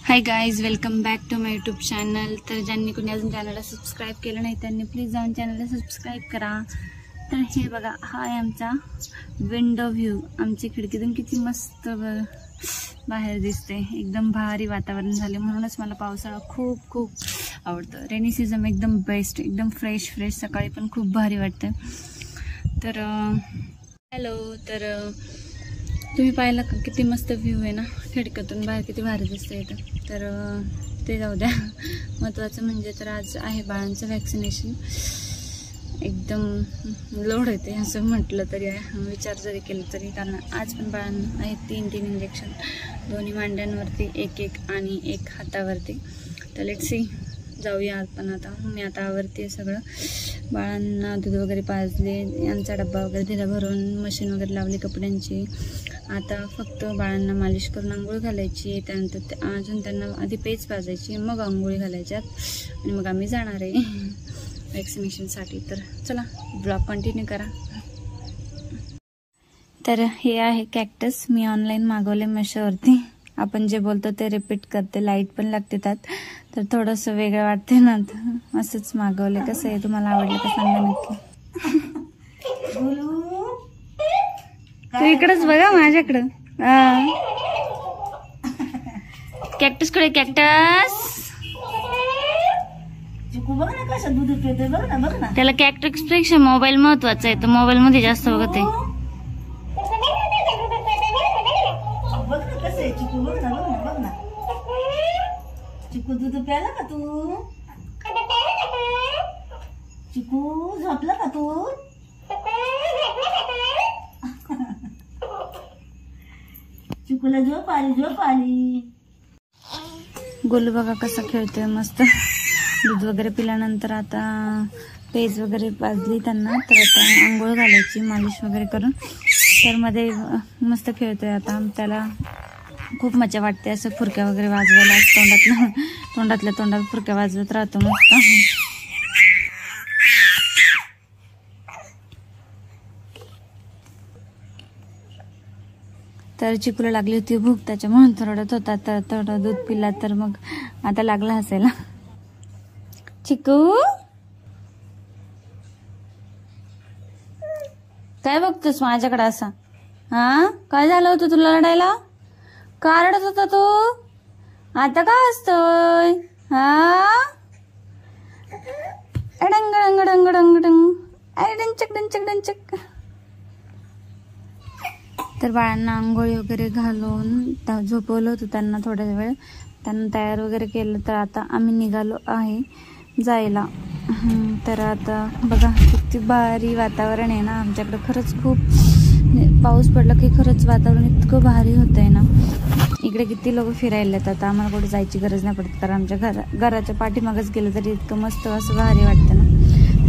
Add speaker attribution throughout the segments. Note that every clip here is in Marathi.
Speaker 1: High guys, welcome back to my YouTube channel. तर ज्यांनी कोणी अजून चॅनलला सबस्क्राईब केलं नाही त्यांनी प्लीज जाऊन चॅनलला सबस्क्राईब करा. तर हे बघा, हा आहे आमचा विंडो व्ह्यू. आमची खिडकीतून किती मस्त बाहेर दिसते. एकदम भारी वातावरण झाले, म्हणूनच मला पावसाळा खूप खूप आवडतं. रेनी सीझन एकदम बेस्ट, एकदम फ्रेश फ्रेश. सकाळी पण खूप भारी वाटतं. तर हॅलो, तर तुम्ही पाहिलं का किती मस्त व्ह्यू आहे ना खिडकीतून बाहेर, किती भारी दिसतं येतं. तर ते जाऊ द्या. महत्त्वाचं म्हणजे तर आज आहे बाळांचं व्हॅक्सिनेशन. एकदम लोड येते असं म्हटलं तरी, विचार जरी केलं तरी, कारण आज पण बाळांना आहे तीन इंजेक्शन, दोन्ही मांड्यांवरती एक आणि एक हातावरती. तर लेट्स सी, जाऊया आपण. आता मी आता आवरते सगळं. बाळांना दूध वगैरे पाजले, यांचा डब्बा वगैरे दिला भरून, मशीन वगैरे लावली कपड्यांची. आता फक्त बाळांना मालिश करून आंघोळ घालायची. त्यानंतर अजून त्यांना आधी पेज पाजायची, मग आंघोळी घालायच्यात आणि मग आम्ही जाणार आहे व्हॅक्सिनेशनसाठी. तर चला, ब्लॉग कंटिन्यू करा. तर हे आहे कॅक्टस. मी ऑनलाईन मागवले मेशोवरती. आपण जे बोलतो ते रिपीट करते, लाईट पण लागते त्यात, तर थोडंसं वेगळं वाटते ना. असंच मागवले. कसं आहे, तुम्हाला आवडलं का सांगा नक्की. तू इकडंच बघा माझ्याकडं. कॅक्टस कडे, कॅक्टस. त्याला कॅक्टस पेक्षा मोबाईल महत्वाचा आहे, तर मोबाईल मध्ये जास्त बघत आहे.
Speaker 2: चिकू दूध प्याला का तू? चिकू झोपला का तू? चिकूला झोप आली.
Speaker 1: गोलू बघा कसा खेळतोय मस्त. दूध वगैरे पिल्यानंतर आता पेज वगैरे पाजली त्यांना, तर आता आंघोळ घालायची मालिश वगैरे करून. तर मध्ये मस्त खेळतोय. आता त्याला खूप मजा वाटते असं फुरक्या वगैरे वाजवायला. तोंडातल्या तोंडात फुरक्या वाजवत राहतो मस्त. तर चिकूला लागली होती भूक, त्याच्यामुळे रडत होता. तर थोडं दूध पिला, तर मग आता लागला हसायला. चिकू काय बघतोस माझ्याकडे असा? हा, काय झालं होतं तुला रडायला? का रडत होता तू? आता का असतोय? हा, डंग डंग डंग डंग डंग, डंचक डंचक डंचक. तर बाळांना आंघोळी वगैरे घालून झोपवलं होतं त्यांना थोड्या वेळ. त्यांना तयार वगैरे केलं. तर आता आम्ही निघालो आहे जायला. तर आता बघा किती भारी वातावरण आहे ना आमच्याकडे. खरंच खूप पाऊस पडला की खरंच वातावरण इतकं भारी होतंय ना. इकडे किती लोक फिरायला येतात. आम्हाला कुठे जायची गरज नाही पडत, कारण आमच्या घराच्या पाठीमागच गेलं तरी इतकं मस्त असं भारी वाटतं ना.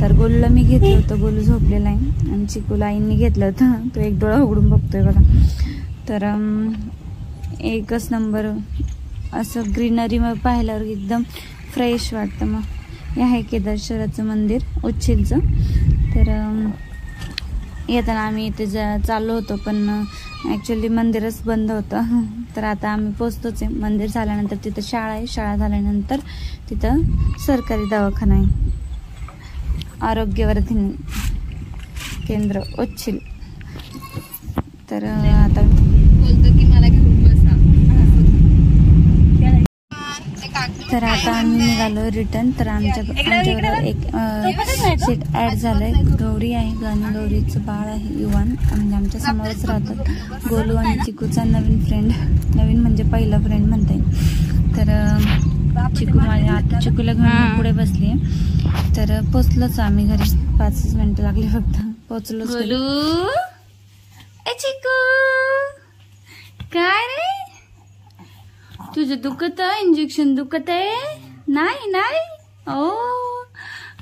Speaker 1: तर गोलूला मी घेतलं होतं, गोलू झोपलेला आहे, आणि चिकूला आईंनी घेतलं होतं. तो एक डोळा उघडून बघतोय बघा. तर एकच नंबर असं ग्रीनरी मग पाहिल्यावर एकदम फ्रेश वाटतं. मग हे आहे केदारेश्वराचं मंदिर, उच्छिलचं. तर येताना आम्ही इथे चाललो होतो, पण ॲक्च्युली मंदिरच बंद होतं. तर आता आम्ही पोचतोच आहे. मंदिर झाल्यानंतर तिथं शाळा आहे, शाळा झाल्यानंतर तिथं सरकारी दवाखाना आहे, आरोग्यवर्धिनी केंद्र उच्छिल. तर आता बोलतो की मला घेऊन बसा. तर आता आम्ही निघालो रिटर्न. तर आमच्याबरोबर एक सीट ॲड झालंय. गौरी आहे, आणि गौरीचं बाळ आहे युवान, म्हणजे आमच्या समोरच राहतात. गोलू आणि चिकूचा नवीन फ्रेंड, नवीन म्हणजे पहिला फ्रेंड म्हणता येईल. तर चिकू माझ्या आता चिकूला घेऊन पुढे बसली. तर पोचलोच आम्ही घरी. 5 मिनिटं लागली फक्त, पोचलो. गोलू, चिकू काय रे, तुझं दुखत आहे? इंजेक्शन दुखत आहे? नाही. ओ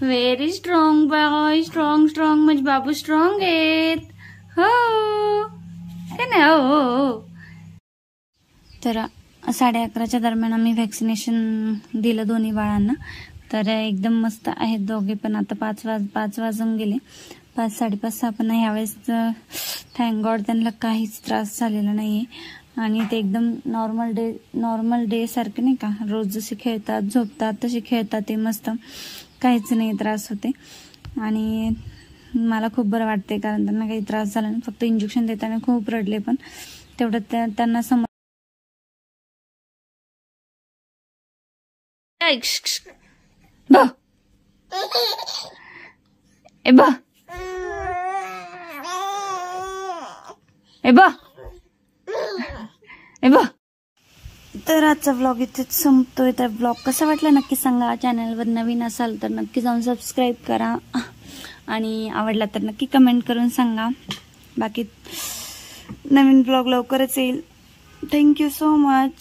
Speaker 1: व्हेरी स्ट्रॉंग बॉय. स्ट्रॉंग म्हणजे बाबू स्ट्रॉंग आहेत. हो का नाही? हो. तर 11:30च्या दरम्यान आम्ही व्हॅक्सिनेशन दिलं दोन्ही बाळांना. तर एकदम मस्त आहेत दोघे पण. आता 5 वाजून गेले. 5, 5:30, 6 पण ह्यावेळेस थँक गॉड त्यांना काहीच त्रास झालेला नाहीये. आणि ते एकदम नॉर्मल डे सारखे नाही का, रोज जसे खेळतात झोपतात तसे खेळतात ते मस्त, काहीच नाही त्रास होते. आणि मला खूप बरं वाटते, कारण त्यांना काही त्रास झाला नाही. फक्त इंजेक्शन देताना खूप रडले, पण तेवढं त्यांना समज तर आजचा व्लॉग इथेच संपतोय. तर व्लॉग कसा वाटला नक्की सांगा. चॅनलवर नवीन असाल तर नक्की जाऊन सबस्क्राईब करा, आणि आवडला तर नक्की कमेंट करून सांगा. बाकी नवीन व्लॉग लवकरच येईल. Thank you so much.